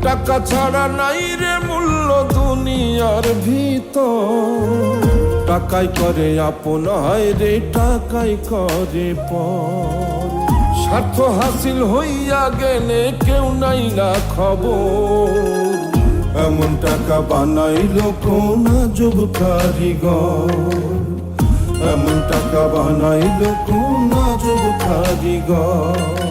টাকা ছাড়া নাই রে মূল্য দুনিয়ার ভিতর। টাকাই করে আপন হয় রে, টাকাই করে পর। স্বার্থ হাসিল হইয়া গেলে কেউ নাই না খবর। এমন টাকা বানাইল কোন আজব কারিগর, এমন টাকা বানাইল কোন আজব কারিগর।